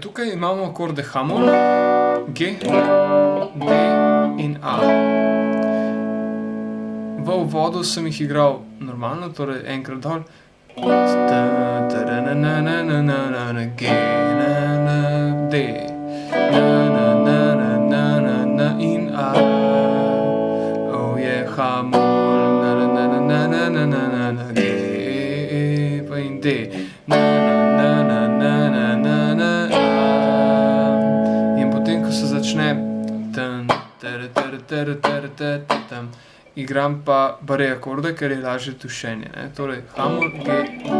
Tukaj imamo akorde Hammol, G, D in A. V uvodu sem jih igral normalno, torej enkrat dol, G, D, in A. Oh yeah, Hammol, G, pa in D. In potem, ko se začne igram pa bare akorde, ker je lažje tušenje. Torej, Hammol, G,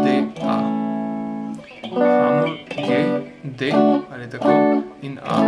D, A. Hammol, G, D, ali tako, in A.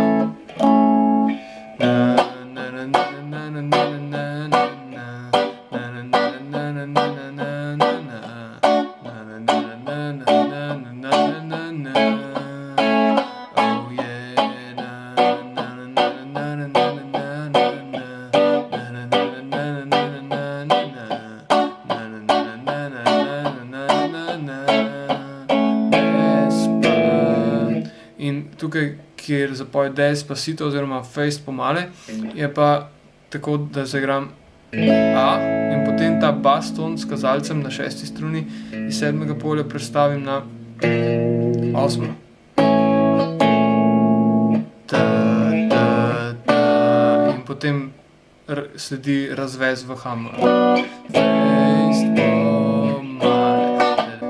In tukaj, kjer zapoje Despacito oziroma Face pomale, je pa tako, da zaigram A in potem ta bas ton s kazalcem na 6. struni iz 7. polja prestavim na 8. In potem sledi razvez v Hammol. Face pomale.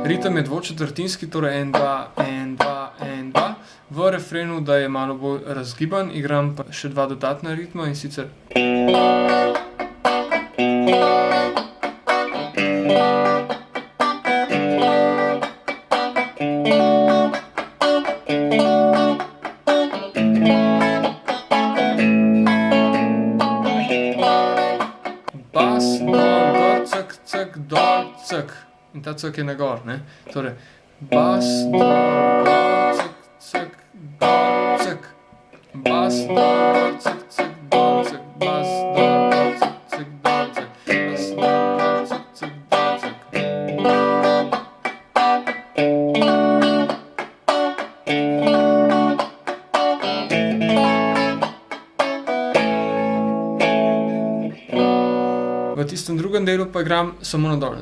Ritem je dvočetrtinski, torej 1, 2, 1, 2, 1, 2. V refrenu, da je malo bolj razgiban, igram pa še dva dodatna ritma, in sicer bas, dol, gor, cek, cek, dol, cek. In ta cek je na gor, ne? Torej, bas, dol, gor, cek, cek, dol, cek. Bas, dol, gor, cek, cek, dol, cek. Bas, dol, gor, cek, cek, dol, cek. Bas, dol, gor, cek, cek, dol, cek. V tistem drugem delu pa igram samo na dol.